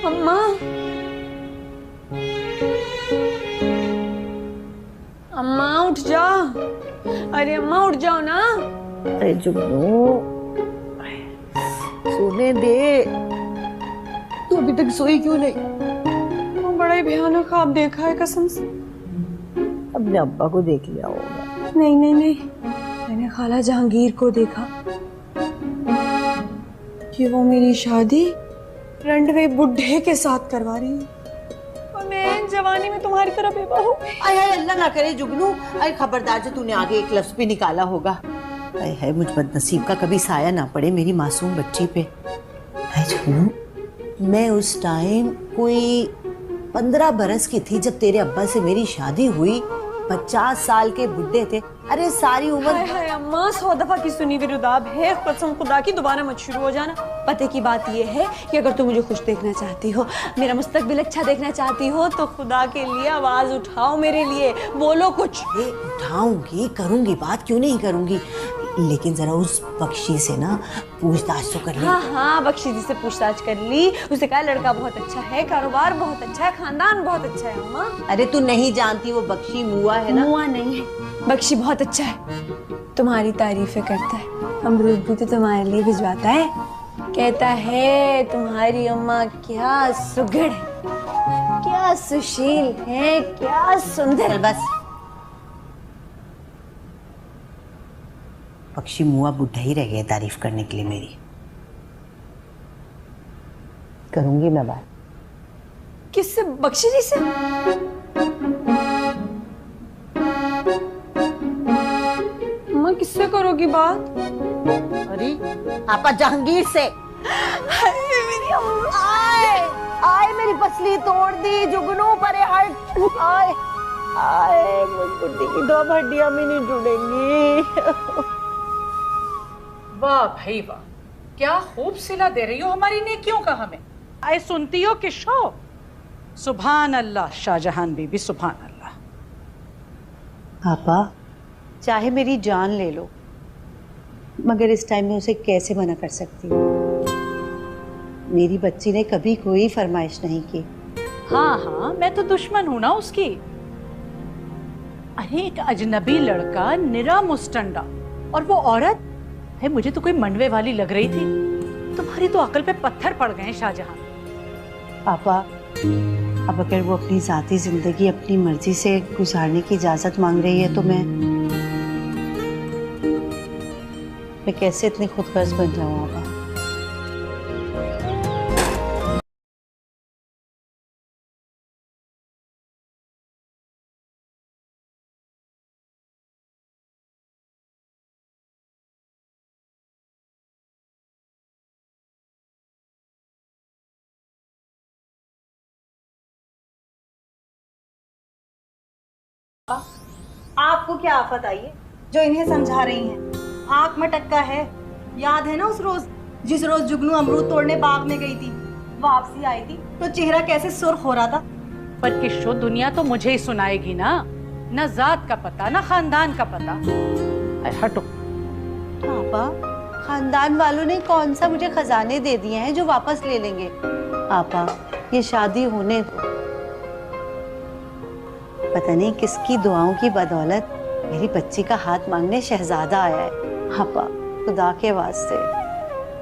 अम्मा, अम्मा उठ जाओ। अरे अम्मा उठ जाओ ना। अरे जुगनू सोने दे, तू अभी तक सोई क्यों नहीं? वो बड़ा ही भयानक ख्वाब देखा है कसम से। अपने अब्बा को देख लिया होगा। नहीं नहीं नहीं, मैंने खाला जहांगीर को देखा कि वो मेरी शादी रंडवे बुढ़े के साथ करवा रही है और मैं जवानी में तुम्हारी तरह बेवा हूँ। आय हाय अल्लाह ना करे जुगनू, अरे खबरदार जो तूने आगे एक लफ्ज भी निकाला होगा। आय हाय मुझ बदनसीब का कभी साया ना पड़े मेरी मासूम बच्ची पे। हाय जुगनू, मैं उस टाइम कोई 15 बरस की थी जब तेरे अब्बा से मेरी शादी हुई। 50 साल के बुढ़े थे। अरे सारी उम्र। हाय हाय अम्मा, 100 दफा की सुनी हुई रुदाब है, कसम खुदा की दोबारा मत शुरू हो जाना। पते की बात ये है कि अगर तुम मुझे खुश देखना चाहती हो, मेरा मुस्तकबिल अच्छा देखना चाहती हो, तो खुदा के लिए आवाज उठाओ मेरे लिए, बोलो कुछ। उठाऊंगी, करूंगी बात, क्यों नहीं करूंगी, लेकिन जरा उस बख्शी से ना पूछताछ तो कर ली। हाँ हाँ, बख्शी जी से पूछताछ कर ली। उसे कहा लड़का बहुत अच्छा है, कारोबार बहुत अच्छा है, खानदान बहुत अच्छा है। अम्मा अरे तू नहीं जानती, वो बख्शी मुआ है ना। मुआ नहीं है, बख्शी बहुत अच्छा है, तुम्हारी तारीफें करता है, अमरूद भी तो तुम्हारे लिए भिजवाता है, कहता है तुम्हारी अम्मा क्या सुघड़ है, क्या सुशील है, क्या सुंदर। बस बख्शी मुआ बुढ़ा ही रह गया तारीफ करने के लिए मेरी। करूंगी मैं बात। किससे? बख्शी जी से? अम्मा किससे करोगी बात? अरे आपा जहांगीर से। मेरी अम्मा। आए आए मेरी पसली तोड़ दी जुगनू, परे हट। आए आए मुझ बुढ़ी की 2 हड्डियां भी नहीं जुड़ेंगी। वाह भाई वाह, क्या खूब सिला दे रही हो हमारी नेकियों का हमें। आए सुनती हो कि शो। सुभान अल्लाह शाहजहान बीबी, सुभान अल्लाह। आपा चाहे मेरी जान ले लो, मगर इस टाइम में उसे कैसे मना कर सकती हूँ? मेरी बच्ची ने कभी कोई फरमाइश नहीं की। हाँ हाँ, मैं तो दुश्मन हूं ना उसकी। अरे एक अजनबी लड़का, निरा मुस्टंडा, और वो औरत है, मुझे तो कोई मंडवे वाली लग रही थी। तुम्हारी तो अकल पे पत्थर पड़ गए शाहजहां। पापा अब अगर वो अपनी जाती जिंदगी अपनी मर्जी से गुजारने की इजाजत मांग रही है तो मैं कैसे इतनी खुदगर्ज बन जाऊं आपा? आपको क्या आफत आई है जो इन्हें समझा रही हैं? आंख में टक्का है। याद है ना उस रोज, जिस रोज जुगनू अमरूद तोड़ने बाग में गई थी, वापसी आई थी तो चेहरा कैसे सुर्ख हो रहा था। पर किशो, दुनिया तो मुझे ही सुनाएगी ना जात का पता, ना खानदान का पता। हटो। पापा खानदान वालों ने कौन सा मुझे खजाने दे दिए हैं जो वापस ले लेंगे? पापा ये शादी होने दो। पता नहीं किसकी दुआओं की बदौलत मेरी बच्ची का हाथ मांगने शहजादा आया है। पापा खुदा के वास्ते।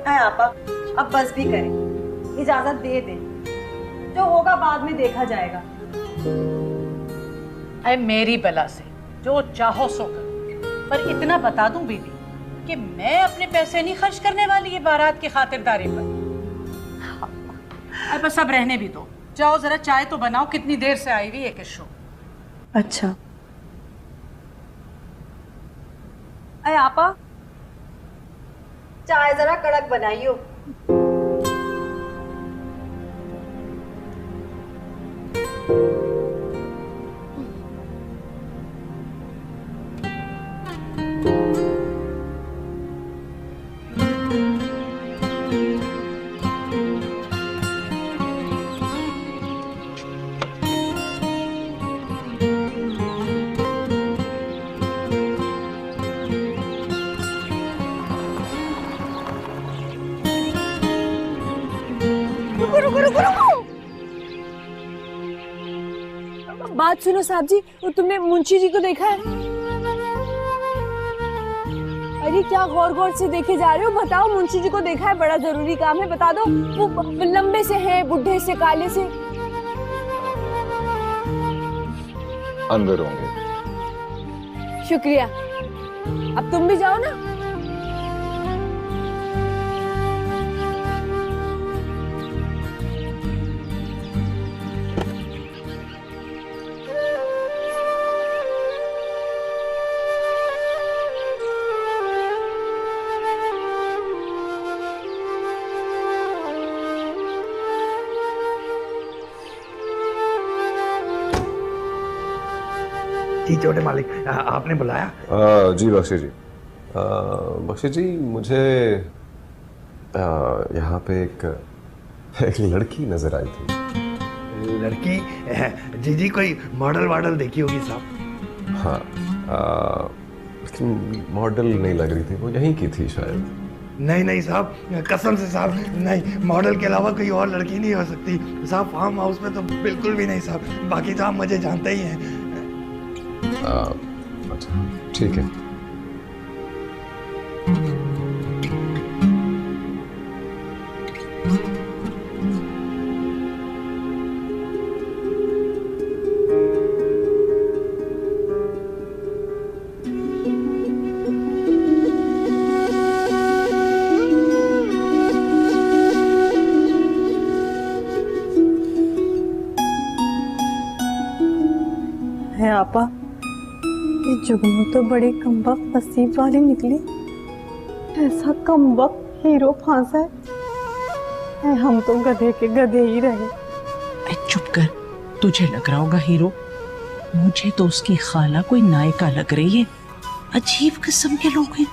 है आपा, अब बस भी करें, इजाजत दे दें, जो होगा बाद में देखा जाएगा। अरे मेरी बला से जो चाहो सो करो, पर इतना बता दूं बीबी कि मैं अपने पैसे नहीं खर्च करने वाली ये बारात की खातिरदारी पर। अब बस अब रहने भी दो, जाओ जरा चाय तो बनाओ, कितनी देर से आई हुई है किशो। अच्छा अरे आपा, चाय जरा कड़क बनाइयो। रुको रुको रुको रुको, बात सुनो साहब जी, वो तुमने मुंशी जी को देखा है? अरे क्या गौर गौर से देखे जा रहे हो? बताओ, मुंशी जी को देखा है? बड़ा जरूरी काम है, बता दो। वो लंबे से हैं, बुढ़े से, काले से। अंदर होंगे। शुक्रिया। अब तुम भी जाओ ना। जी छोटे मालिक, आपने बुलाया? जी बख्शी जी। बख्शी जी, मुझे यहाँ पे एक लड़की नजर आई थी। लड़की? जी कोई मॉडल वॉडल देखी होगी साहब। हाँ, लेकिन मॉडल नहीं लग रही थी, वो यहीं की थी शायद। नहीं साहब, कसम से साहब, नहीं, मॉडल के अलावा कोई और लड़की नहीं हो सकती साहब। फार्म हाउस में तो बिल्कुल भी नहीं साहब। बाकी तो आप मुझे जानते ही हैं। अच्छा, ठीक है। है आपा, ये जुगनू तो बड़ी कमबख्त नसीब वाली निकली। ऐसा कमबख्त हीरो फांसा है, हम तो गधे के गधे ही रहे। चुप कर, तुझे लग रहा होगा हीरो, मुझे तो उसकी खाला कोई नायिका लग रही है। अजीब किस्म के लोग हैं,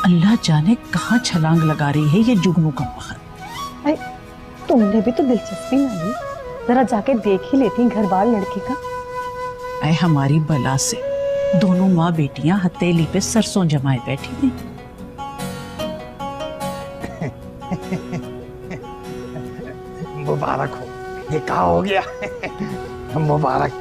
अल्लाह जाने कहाँ छलांग लगा रही है ये जुगनू कमबख्त। अरे तुमने भी तो दिलचस्पी ना ली, जरा जाके देख ही लेती घर बार लड़की का। ऐ हमारी बला से दोनों माँ बेटियां हथेली पे सरसों जमाए बैठी थी। मुबारक हो, ये क्या हो गया? मुबारक।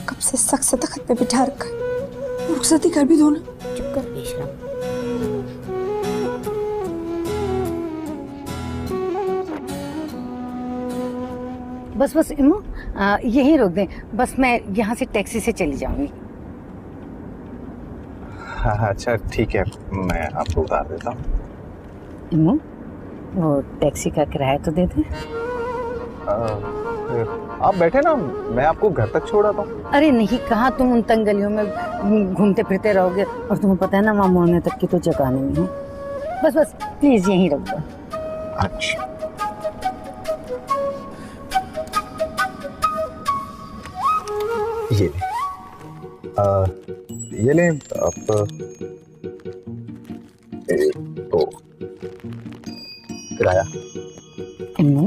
कब से सख्त से तख्त पे बिठा रखा है, रुखसती कर भी दो ना। चुप कर बेशरम। बस इम्मू, यहीं रोक दें, बस मैं यहाँ से टैक्सी से चली जाऊंगी। हाँ, अच्छा ठीक है, मैं आपको उतार देता हूँ। इम्मू, वो टैक्सी का किराया तो दे दें। आप बैठे ना, मैं आपको घर तक छोड़ आता हूँ। अरे नहीं, कहाँ तुम उन तंग गलियों में घूमते फिरते रहोगे, और तुम्हें पता है ना वहाँ मोड़ने तक की तो जगह नहीं है। बस प्लीज यहीं रख दो। अच्छा, ये ले आप, तो किराया। इम्मू,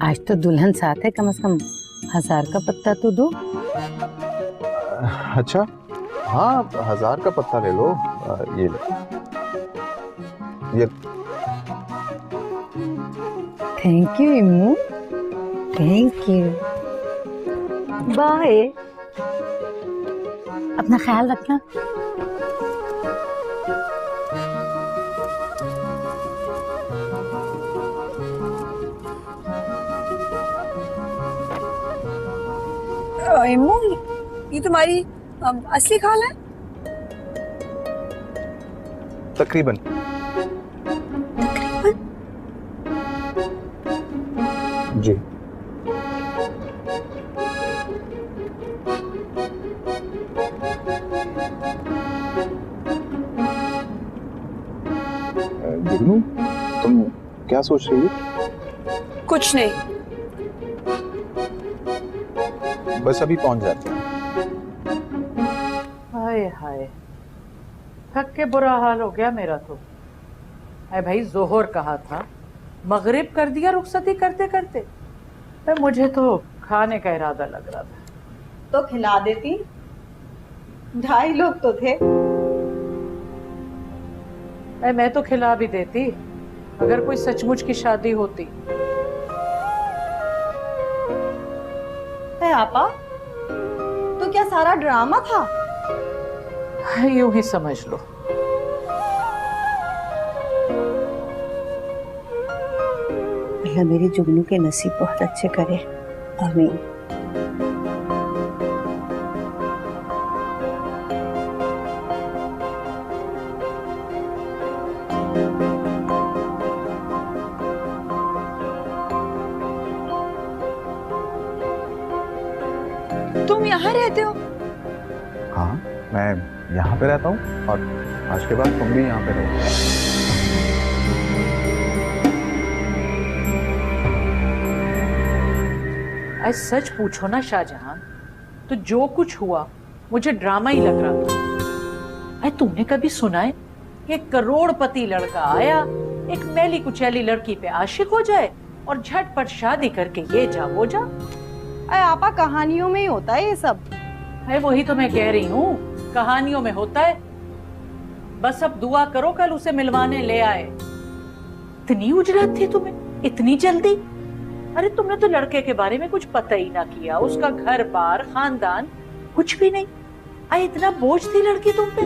आज तो दुल्हन साथ है, कम से कम 1000 का पत्ता तो दो। अच्छा, हाँ 1000 का पत्ता ले लो। ये ले, ये। Thank you Immu, thank you. Bye, अपना ख्याल रखना। इम्मू, ये तुम्हारी असली खाल है? तकरीबन। जी। जुगनू, तुम क्या सोच रही हो? कुछ नहीं। बस अभी पहुंच जाते हैं। हाय हाय, थक के बुरा हाल हो गया मेरा तो। अरे भाई, जोहर कहा था मगरिब कर दिया रुखसती करते करते। मुझे तो खाने का इरादा लग रहा था। तो खिला देती, 2.5 लोग तो थे। मैं तो खिला भी देती अगर कोई सचमुच की शादी होती। आपा, तो क्या सारा ड्रामा था? यूं ही समझ लो। अल्लाह मेरे जुगनू के नसीब बहुत अच्छे करे, आमीन। तुम यहाँ रहते हो? हाँ, मैं यहाँ पे रहता हूँ और आज के बाद तुम भी यहाँ पे रहो। आज सच पूछो ना शाहजहां, तो जो कुछ हुआ मुझे ड्रामा ही लग रहा था। अरे तुमने कभी सुना है एक करोड़पति लड़का आया एक मैली कुचैली लड़की पे आशिक हो जाए और झटपट शादी करके ये जा वो जा? अरे आपा, कहानियों में ही होता है ये सब। है वही तो मैं कह रही हूँ, कहानियों में होता है। बस अब दुआ करो कल उसे मिलवाने ले आए। इतनी उजरत थी तुम्हें, इतनी जल्दी? अरे तुमने तो लड़के के बारे में कुछ पता ही ना किया, उसका घर बार खानदान कुछ भी नहीं। अरे इतना बोझ थी लड़की तुम पे?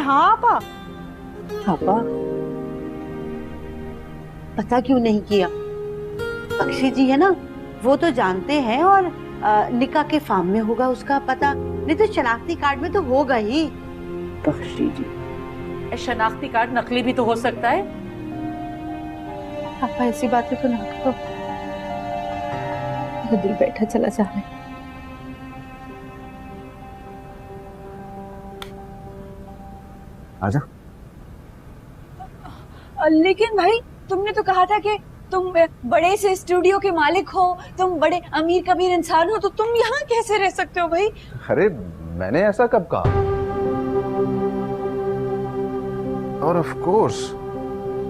हाँ आपा। पापा, पता क्यों नहीं किया? अक्षय जी है ना, वो तो जानते हैं, और निकाह के फार्म में होगा उसका पता, नहीं तो शनाख्ती कार्ड में तो होगा ही। बख्शी जी, शनाख्ती कार्ड नकली भी तो हो सकता है। पापा ऐसी बातें तो ना करो, मेरा दिल बैठा चला जा रहा है। आजा। लेकिन भाई, तुमने तो कहा था कि तुम बड़े से स्टूडियो के मालिक हो, तुम बड़े अमीर कबीर इंसान हो, तो तुम यहाँ कैसे रह सकते हो भाई? अरे मैंने ऐसा कब कहा? और ऑफ कोर्स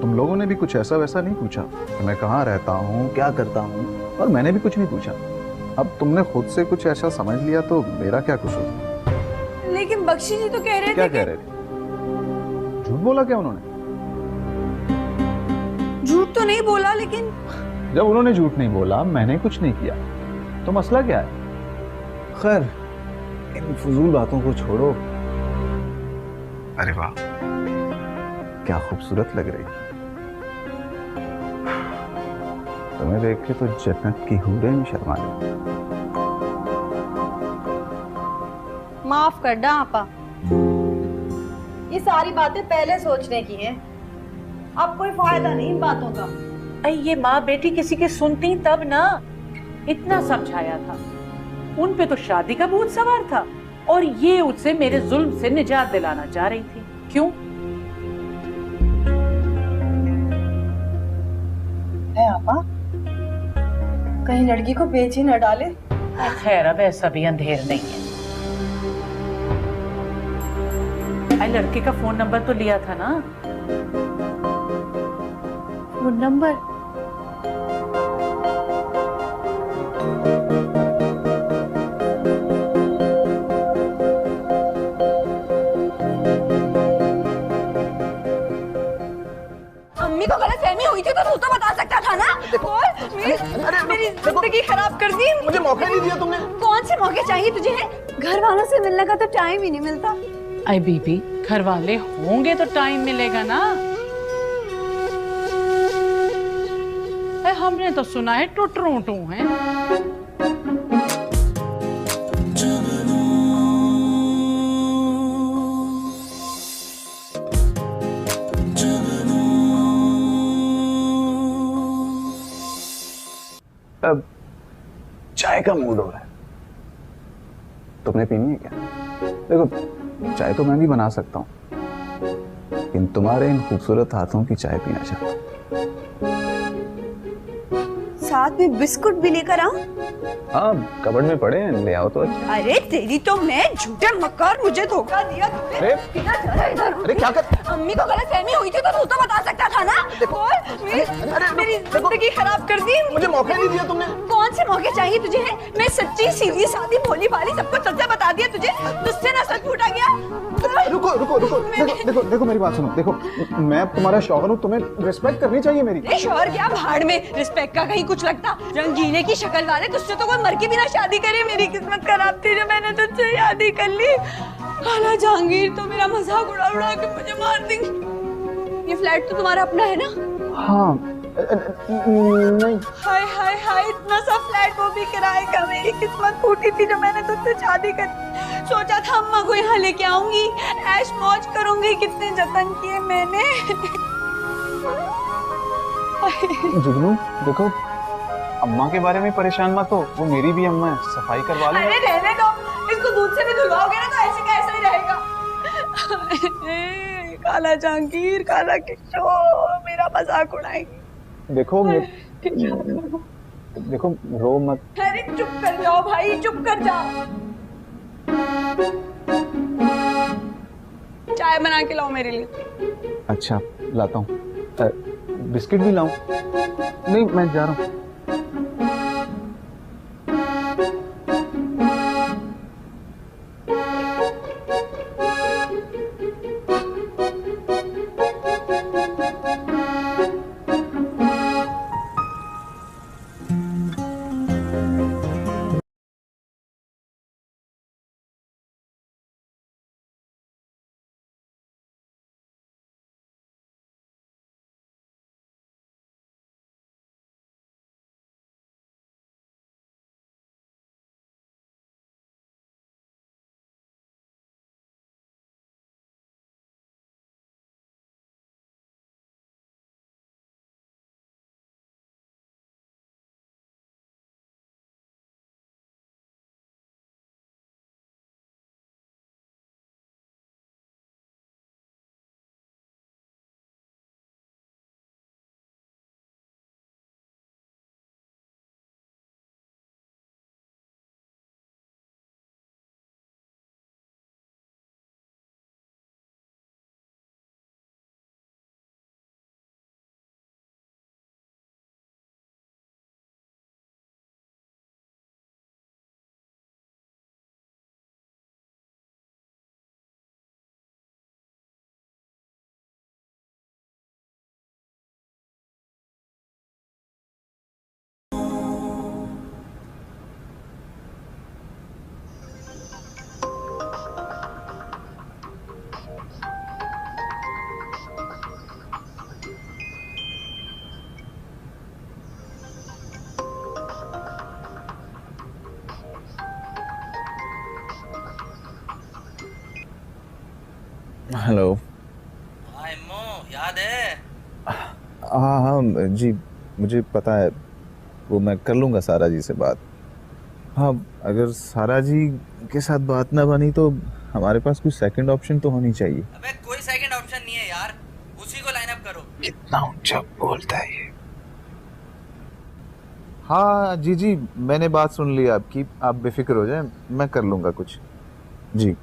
तुम लोगों ने भी कुछ ऐसा वैसा नहीं पूछा कि मैं कहाँ रहता हूँ, क्या करता हूँ, और मैंने भी कुछ नहीं पूछा। अब तुमने खुद से कुछ ऐसा समझ लिया तो मेरा क्या कसूर? लेकिन बख्शी जी तो कह रहे क्या थे कह रहे थे? झूठ बोला क्या उन्होंने? झूठ तो नहीं बोला, लेकिन जब उन्होंने झूठ नहीं बोला, मैंने कुछ नहीं किया, तो मसला क्या है? खैर, इन फजूल बातों को छोड़ो। अरे वाह, क्या खूबसूरत लग रही। तुम्हें देख के तो जन्नत की हूरें भी शर्मा गई। माफ कर डा आपा, ये सारी बातें पहले सोचने की हैं। अब कोई फायदा नहीं इन बातों का। अरे ये माँ बेटी किसी की सुनती तब ना, इतना समझाया था। उन पे तो शादी का भूत सवार था, और ये उससे मेरे जुल्म से निजात दिलाना चाह रही थी। क्यों? है आपा, कहीं लड़की को बेची न डाले। खैर अब ऐसा भी अंधेर नहीं है। अरे लड़के का फोन नंबर तो लिया था ना? Phone number? अम्मी को गलतफहमी हुई थी तो तू तो बता सकता था ना। बोल, मेरी जिंदगी खराब कर दी। मुझे मौका नहीं दिया तुमने। कौन से मौके चाहिए तुझे? घर वालों से मिलने का तो टाइम ही नहीं मिलता। अरे बीबी, घर वाले होंगे तो टाइम मिलेगा ना। हमने तो सुना है टुटरू हैं। अब चाय का मूड हो रहा है, तुमने पीनी है क्या? देखो, चाय तो मैं भी बना सकता हूँ, लेकिन तुम्हारे इन खूबसूरत हाथों की चाय पीना चाहता हूँ। साथ में बिस्कुट भी लेकर आऊं? हाँ कबर्ड में पड़े हैं, ले आओ तो अच्छा। अरे तेरी तो मैं झूठे मक्कार, मुझे धोखा दिया तूने। अरे इधर अरे क्या कर, अम्मी को गलतफहमी हुई थी तो तू तो बता सकता था ना। बोल, मेरी जिंदगी खराब कर दी। मुझे मौका नहीं दिया तुमने। कौन से मौके चाहिए तुझे हैं? मैं सच्ची सीधी सादी भोली भाली सबको सच बता दिया तुझे, तुझसे ना सच फूटा गया। रुको रुको रुको, देखो देखो मेरी बात सुनो। देखो मैं तुम्हारा शौहर हूँ, तुम्हें रिस्पेक्ट करनी चाहिए मेरी। शौहर क्या, भाड़ में रिस्पेक्ट का कहीं कुछ लगता। रंगीले की शक्ल वाले, तुझसे तो कोई मर के बिना शादी करे। मेरी किस्मत खराब थी जो मैंने तुझसे शादी कर ली। खाला जहांगीर तो मेरा मजाक उड़ा उड़ा के मुझे मार देंगे। ये फ्लैट तो तुम्हारा अपना है ना? हाँ नहीं। हाय हाय हाय, इतना सा फ्लैट वो भी किराए का। मेरी किस्मत फूटी थी जो मैंने तुझसे शादी कर। सोचा था अम्मा को यहाँ लेके आऊंगी, ऐश मौज करूंगी। कितने जतन किए मैंने। जुगनू देखो, अम्मा के बारे में परेशान मत हो, वो मेरी भी अम्मा है, सफाई करवा लो। अरे रहने दो, इसको दूध से भी धुलवाओगे ना तो ऐसे का ऐसा ही रहेगा। काला जहांगीर, काला किशोर मेरा मजाक उड़ाएंगे। देखो देखो रो मत। अरे चुप कर जाओ भाई, चुप कर जाओ। चाय बना के लाओ मेरे लिए। अच्छा लाता हूँ। बिस्किट भी लाऊं? नहीं मैं जा रहा हूँ। हेलो। हाय मो, याद है? हाँ हाँ जी मुझे पता है, वो मैं कर लूँगा सारा जी से बात। हाँ अगर सारा जी के साथ बात ना बनी तो हमारे पास कुछ सेकंड ऑप्शन तो होनी चाहिए। अबे कोई सेकंड ऑप्शन नहीं है यार, उसी को लाइन अप करो। कितना ऊंचा बोलता है ये। हाँ जी जी मैंने बात सुन ली आपकी, आप बेफिक्र हो जाए, मैं कर लूँगा कुछ। जी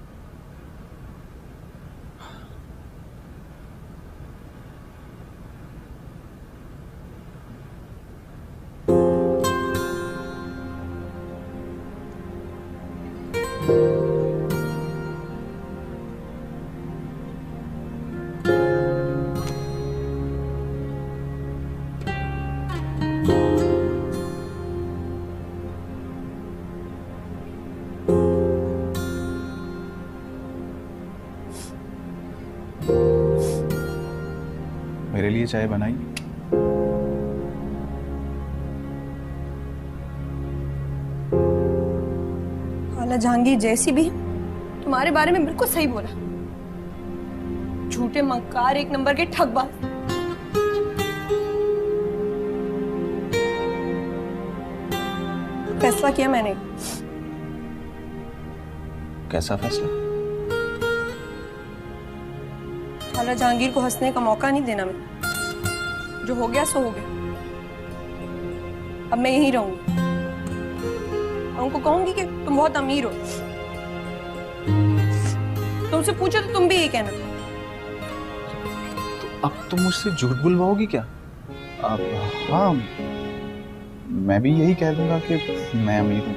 मेरे लिए चाय बनाई। काला जहांगीर जैसी भी तुम्हारे बारे में बिल्कुल सही बोला। झूठे मक्कार, एक नंबर के ठगबाज। फैसला किया मैंने। कैसा फैसला? काला जहांगीर को हंसने का मौका नहीं देना मैं। जो हो गया सो हो गया। अब मैं यहीं रहूंगी और उनको कहूंगी कि तुम बहुत अमीर हो। तुमसे पूछो तो तुम भी यही कहना। अब तुम मुझसे झूठ बुलवाओगी क्या? अब हाँ, मैं भी यही कह दूंगा कि मैं अमीर हूँ।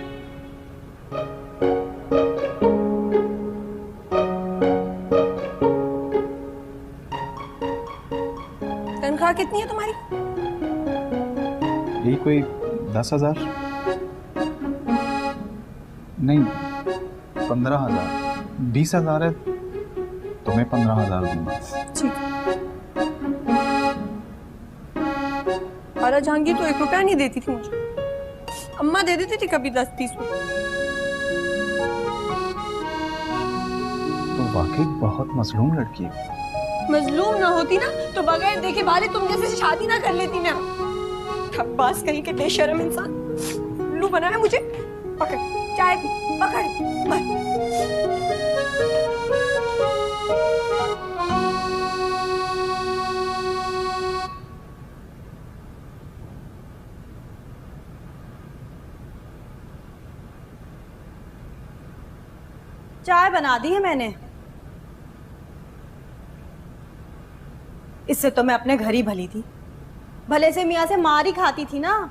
तनख्वाह कितनी है तुम्हारी? यही कोई 10,000 नहीं, 15,000, 20,000 है। तुम्हें 15,000 दूंगा। ठीक। खाला जहांगीर तो 1 रुपया नहीं देती थी मुझे, अम्मा दे देती थी कभी 10-20 रुपये। तो वाकई बहुत मजलूम लड़की है। मजलूम ना होती ना तो बगैर देखे भाले तुम जैसे शादी ना कर लेती मैं। ठगबाज कहीं के बेशर्म इंसान, उल्लू बनाया मुझे। पकड़ चाय पी, पकड़ मर। चाय बना दी है मैंने। इससे तो मैं अपने घर ही भली थी, भले से मियाँ से मार ही खाती थी ना।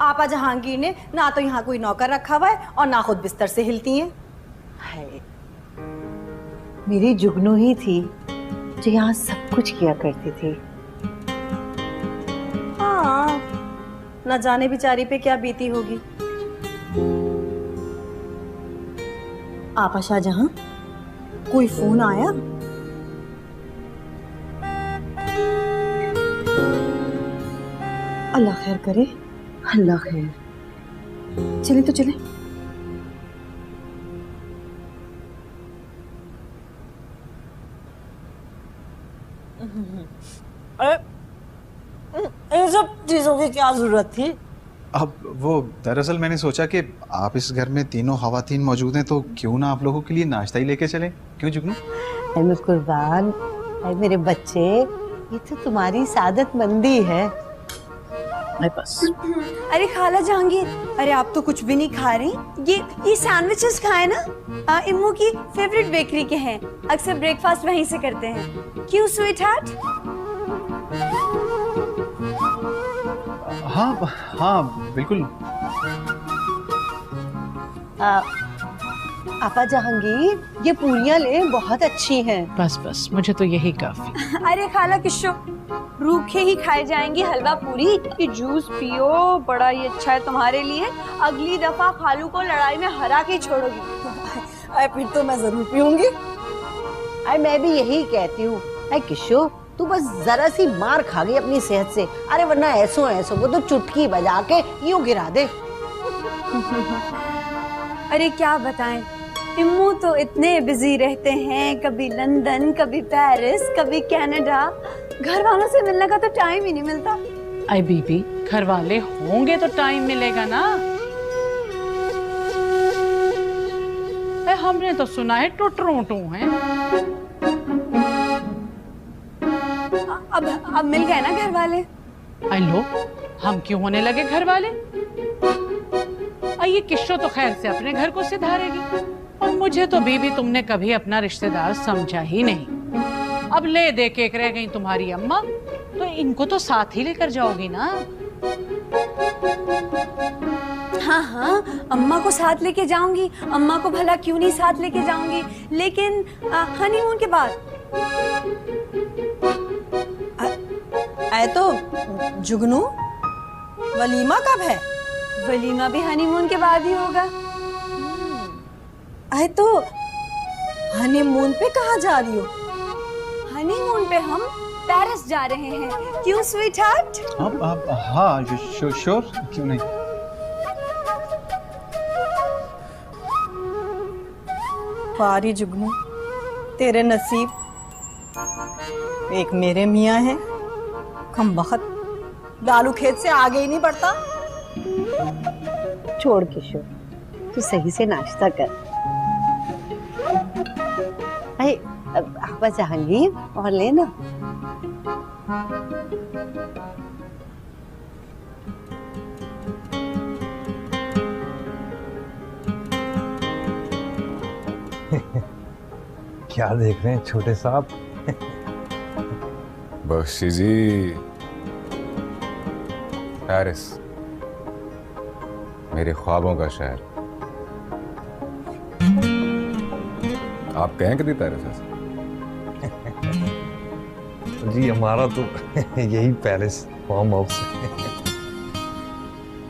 आपा जहांगीर ने ना तो यहाँ कोई नौकर रखा हुआ है और ना खुद बिस्तर से हिलती हैं। हाय, मेरी जुगनू ही थी जो यहाँ सब कुछ किया करती थी। हाँ, न जाने बेचारी पे क्या बीती होगी। आपा शाहजहां, कोई फोन आया? अल्लाह खैर करे। अल्लाह खैर। चले तो चले। इन सब चीजों की क्या जरूरत थी? अब वो दरअसल मैंने सोचा कि आप इस घर में तीनों खवातीन मौजूद हैं तो क्यों ना आप लोगों के लिए नाश्ता ही लेके चलें। क्यों जुगनू? ऐ मैं कुर्बान, ऐ मेरे बच्चे, ये तो तुम्हारी सादतमंदी है। बस अरे खाला जहांगीर, अरे आप तो कुछ भी नहीं खा रही। ये सैंडविचेस खाए ना, इम्मू की फेवरेट बेकरी के हैं, अक्सर ब्रेकफास्ट वहीं से करते हैं। क्यों स्वीट हार्ट? हाँ हाँ बिल्कुल। आपा जहांगीर, ये पूरियां ले, बहुत अच्छी हैं। बस बस, मुझे तो यही काफी। अरे खाला किशो, रूखे ही खाए जाएंगी हलवा पूरी। ये जूस पियो, बड़ा ही अच्छा है तुम्हारे लिए। अगली दफा खालू को लड़ाई में हरा के छोड़ोगी। अरे फिर तो मैं जरूर पीऊंगी। अरे मैं भी यही कहती हूँ। अरे किशो, तू बस जरा सी मार खा गई अपनी सेहत से, अरे वरना ऐसो ऐसो वो तो चुटकी बजा के यूं गिरा दे। अरे क्या बताएं, इम्मू तो इतने बिजी रहते हैं, कभी लंदन, कभी पेरिस, कभी कनाडा। घर वालों से मिलने का तो टाइम ही नहीं मिलता। आई बीबी, घर वाले होंगे तो टाइम मिलेगा ना। हमने तो सुना है टुटरू हैं। अब मिल गए ना घर वाले। आई लो, हम क्यों होने लगे घर वाले? ये किशो तो खैर से अपने घर को सिधारेगी, और मुझे तो बीबी तुमने कभी अपना रिश्तेदार समझा ही नहीं। अब ले दे के रह गई तुम्हारी अम्मा, तो इनको तो साथ ही लेकर जाओगी ना। हाँ हाँ, अम्मा को साथ लेके जाऊंगी। अम्मा को भला क्यों नहीं साथ लेके जाऊंगी, लेकिन हनीमून के बाद। आए तो जुगनू, वलीमा कब है? वलीमा भी हनीमून के बाद ही होगा। आए तो हनीमून पे कहाँ जा रही हो? हनीमून पे हम पेरिस जा रहे हैं। क्यों स्वीट हार्ट? हाँ श्योर, क्यों नहीं। पारी जुगनू, तेरे नसीब, एक मेरे मियाँ है, कम बखत लालू खेत से आगे ही नहीं बढ़ता। छोड़ किशोर, तू सही से नाश्ता कर। अरे आपा जहांगीर, और ले ना। क्या देख रहे हैं छोटे साहब? बख्शी जी, पेरिस मेरे ख्वाबों का शहर। आप कहें कभी पेरिस ऐसे? जी हमारा तो यही पेरिस फार्म हाउस है।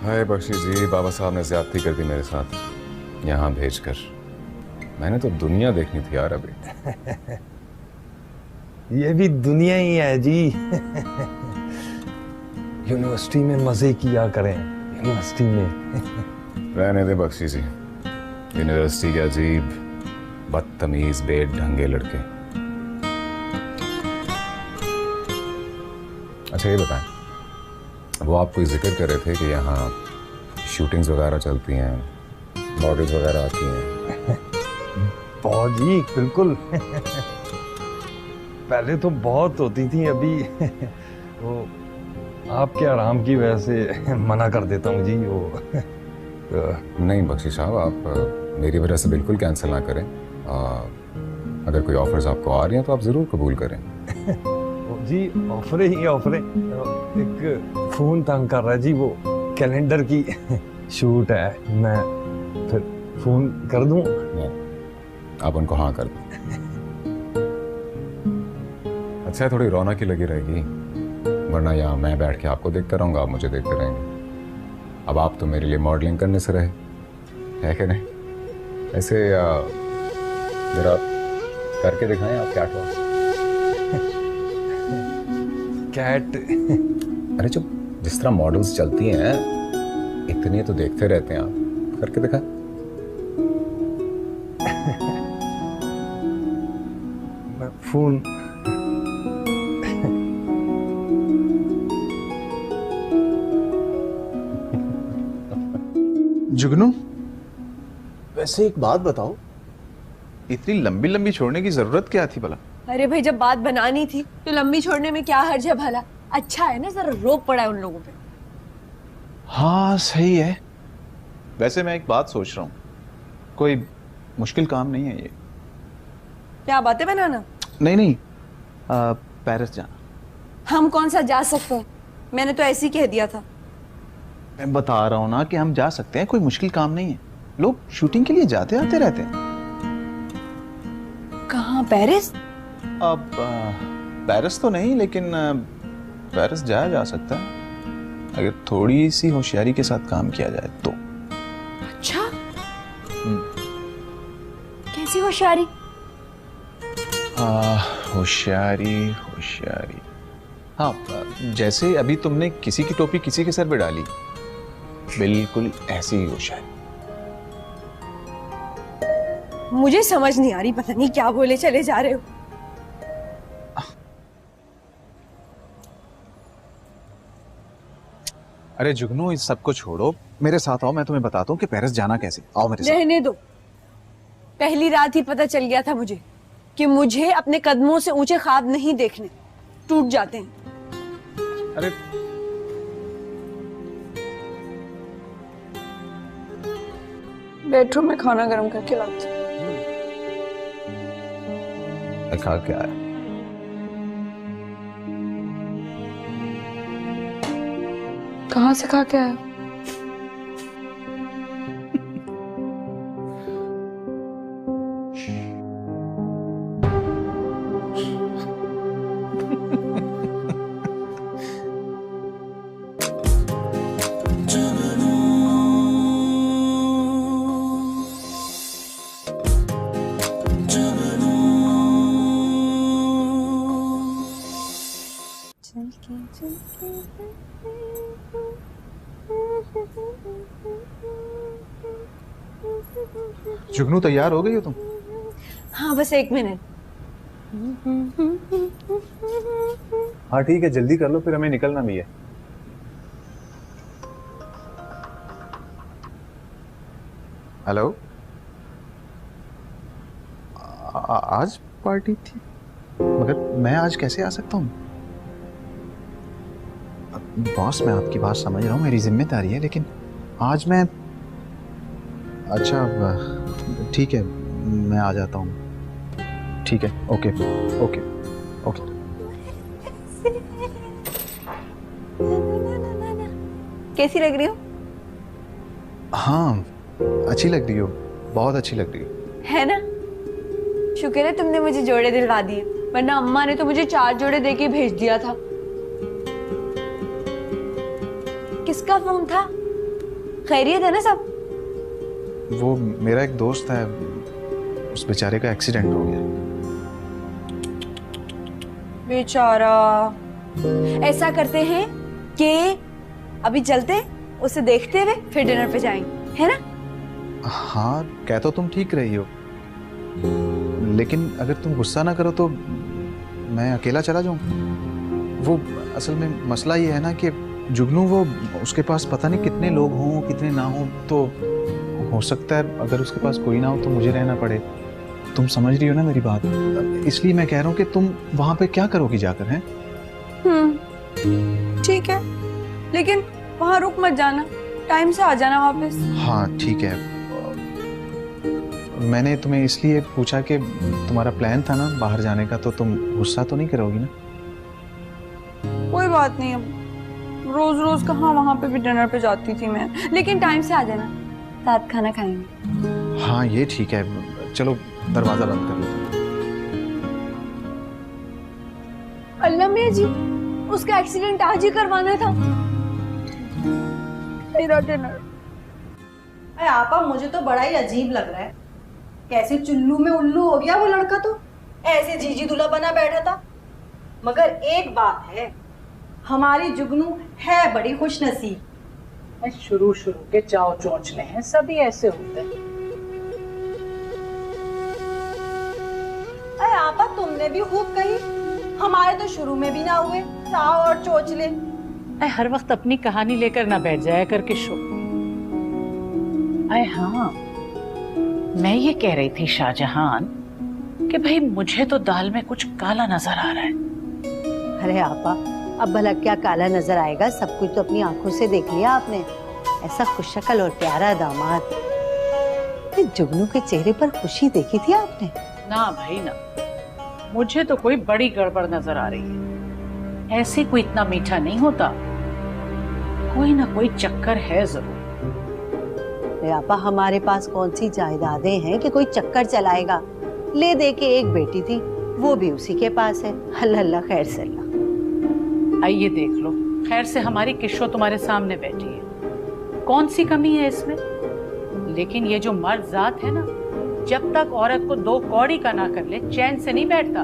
हाय बख्शी जी, बाबा साहब ने ज्यादती कर दी मेरे साथ यहाँ भेजकर। मैंने तो दुनिया देखनी थी यार अभी। ये भी दुनिया ही है जी। यूनिवर्सिटी में मजे किया करें, यूनिवर्सिटी में। रहने दे बख्शी जी, यूनिवर्सिटी के अजीब बदतमीज बेढंगे लड़के। अच्छा ये बताएं, वो आप कोई जिक्र कर रहे थे कि यहाँ शूटिंग्स वगैरह चलती हैं, मॉडल्स वगैरह आती हैं। बहुत जी, बिल्कुल। पहले तो बहुत होती थी, अभी वो आपके आराम की वजह से मना कर देता हूँ जी। वो नहीं बख्शी साहब, आप मेरी वजह से बिल्कुल कैंसिल ना करें। अगर कोई ऑफर्स आपको आ रही हैं तो आप ज़रूर कबूल करें। जी ऑफर ही ऑफर है। एक फोन तंग कर रहा है जी, वो कैलेंडर की शूट है। मैं फिर फोन कर दूं? आप उनको हाँ कर दो। अच्छा थोड़ी रौनक ही लगी रहेगी, वरना यहाँ मैं बैठ के आपको देखता रहूँगा, आप मुझे देखते रहेंगे। अब आप तो मेरे लिए मॉडलिंग करने से रहे, है कि नहीं? ऐसे जरा करके दिखाएं आप कैट वॉक। कैट? अरे जो जिस तरह मॉडल्स चलती हैं इतनी तो देखते रहते हैं, आप करके दिखाएं। मैं फोन जुगनू, वैसे एक बात बताओ, इतनी लंबी लंबी छोड़ने की जरूरत क्या थी भला? अरे भाई जब बात बनानी थी तो लंबी छोड़ने में क्या हर्ज है भला? अच्छा है ना जरा रोक पड़ा है उन लोगों पे। हाँ सही है। वैसे मैं एक बात सोच रहा हूँ, कोई मुश्किल काम नहीं है ये। क्या बातें बनाना? नहीं नहीं, पेरिस जाना। हम कौन सा जा सकते हैं? मैंने तो ऐसे ही कह दिया था। मैं बता रहा हूँ ना कि हम जा सकते हैं, कोई मुश्किल काम नहीं है। लोग शूटिंग के लिए जाते आते रहते हैं। कहाँ? पेरिस? अब पेरिस तो नहीं, लेकिन पेरिस जाया जा सकता है अगर थोड़ी सी होशियारी के साथ काम किया जाए तो। अच्छा, कैसी होशियारी? होशियारी होशियारी, हाँ जैसे अभी तुमने किसी की टोपी किसी के सर पे डाली, बिल्कुल ऐसी ही होशियारी। मुझे समझ नहीं आ रही, पता नहीं क्या बोले चले जा रहे हो। अरे जुगनू, इस सब को छोड़ो, मेरे साथ आओ, मैं तुम्हें बताता हूँ कि पेरिस जाना कैसे। आओ मेरे साथ। रहने दो, पहली रात ही पता चल गया था मुझे कि मुझे अपने कदमों से ऊंचे ख्वाब नहीं देखने, टूट जाते हैं। अरे बेडरूम में खाना गर्म करके लाती। खा क्या है? कहाँ से खा के आया? जुगनू, तैयार हो गई हो तुम? हाँ बस 1 मिनट। हाँ ठीक है, जल्दी कर लो, फिर हमें निकलना भी है। हेलो, आज पार्टी थी, मगर मैं आज कैसे आ सकता हूँ? बॉस, मैं आपकी बात समझ रहा हूँ, मेरी जिम्मेदारी है, लेकिन आज मैं, अच्छा ठीक है, मैं आ जाता हूँ। ठीक है, ओके ओके ओके। कैसी लग रही हो? हाँ, अच्छी लग रही हो, बहुत अच्छी लग रही हो। है ना? शुक्र है तुमने मुझे जोड़े दिलवा दिए, वरना अम्मा ने तो मुझे 4 जोड़े देके भेज दिया था। किसका फोन था? खैरियत है ना सब? वो मेरा एक दोस्त है, उस बेचारे का एक्सीडेंट हो गया। बेचारा। ऐसा करते हैं कि अभी चलते, उसे देखते हुए फिर डिनर पे जाएंगे, है ना? हाँ, कह तो तुम ठीक रही हो, लेकिन अगर तुम गुस्सा ना करो तो मैं अकेला चला जाऊं। वो असल में मसला ये है ना कि जुगनू, वो उसके पास पता नहीं कितने लोग हों कितने ना हों, तो हो सकता है अगर उसके पास कोई ना हो तो मुझे रहना पड़े। तुम समझ रही हो ना मेरी बात? इसलिए मैं कह रहा हूँ कि तुम वहां पे क्या करोगी जाकर, हैं? ठीक है, लेकिन वहां रुक मत जाना, टाइम से आ जाना वापस। हाँ ठीक है। मैंने तुम्हें इसलिए पूछा कि तुम्हारा प्लान था ना बाहर जाने का, तो तुम गुस्सा तो नहीं करोगी ना? कोई बात नहीं, अब रोज रोज कहाँ वहां पे भी डिनर पे जाती थी मैं, लेकिन टाइम से आ जाना, साथ खाना खाएंगे। हाँ ये ठीक है, चलो दरवाजा बंद कर लो। अल्लाह मियां जी, उसका एक्सीडेंट आज ही करवाना था। मेरा डिनर। अरे आपा, मुझे तो बड़ा ही अजीब लग रहा है, कैसे चुल्लू में उल्लू हो गया वो लड़का, तो ऐसे जीजी दूल्हा बना बैठा था। मगर एक बात है, हमारी जुगनू है बड़ी खुशनसीब। शुरू के चाव चोंचले हैं, सभी ऐसे होते हैं। अरे आपा, तुमने भी खूब कही, हमारे तो शुरू में भी ना हुए चाव और चोचले। हर वक्त अपनी कहानी लेकर ना बैठ जाया कर किशो। हाँ, मैं ये कह रही थी शाहजहान कि भाई मुझे तो दाल में कुछ काला नजर आ रहा है। अरे आपा, अब भला क्या काला नजर आएगा? सब कुछ तो अपनी आंखों से देख लिया आपने। ऐसा खुशशक्ल और प्यारा दामाद, जुगनू के चेहरे पर खुशी देखी थी आपने? ना भाई ना, मुझे तो कोई बड़ी गड़बड़ नजर आ रही है। ऐसे कोई इतना मीठा नहीं होता, कोई ना कोई चक्कर है जरूर। अरे आपा, हमारे पास कौन सी जायदादें हैं कि कोई चक्कर चलाएगा? ले दे के एक बेटी थी, वो भी उसी के पास है। अल्लाह अल्लाह, खैर से अल्लाह। आइए देख लो, खैर से हमारी किशो तुम्हारे सामने बैठी है, कौन सी कमी है इसमें? लेकिन ये जो मर्द जात है ना, जब तक औरत को 2 कौड़ी का ना कर ले चैन से नहीं बैठता।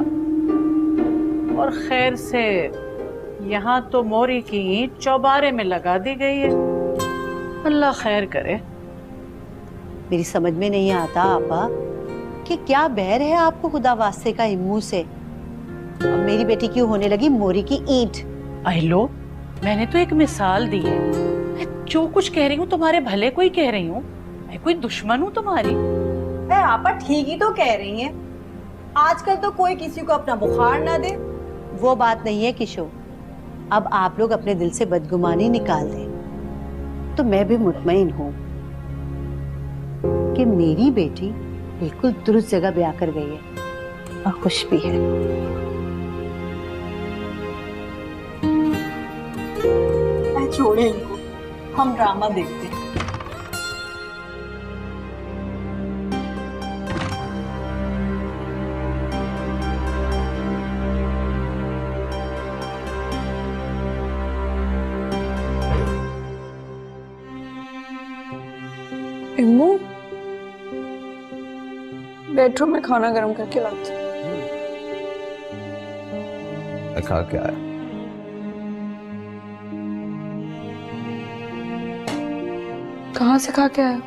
और खैर से यहाँ तो मोरी की ईंट चौबारे में लगा दी गई है, अल्लाह खैर करे। मेरी समझ में नहीं आता आपा कि क्या बैर है आपको खुदा वास्ते का इम्मू से? अब मेरी बेटी क्यों होने लगी मोरी की ईंट? लो, मैंने तो एक मिसाल दी है, मैं जो कुछ कह रही हूँ तुम्हारे भले को ही कह रही हूँ, मैं कोई दुश्मन हूँ तुम्हारी? अरे आपा, ठीक ही तो कह रही हैं, आजकल तो कोई किसी को अपना बुखार ना दे। वो बात नहीं है किशो, अब आप लोग अपने दिल से बदगुमानी निकाल दें तो मैं भी मुतमईन हूँ कि मेरी बेटी बिल्कुल दुरुस्त जगह ब्याह कर गई है और खुश भी है। छोड़े इनको, हम ड्रामा देखते हैं। इम्मू, बेडरूम में खाना गर्म करके लाती। खा के आया। कहाँ से खा के आया?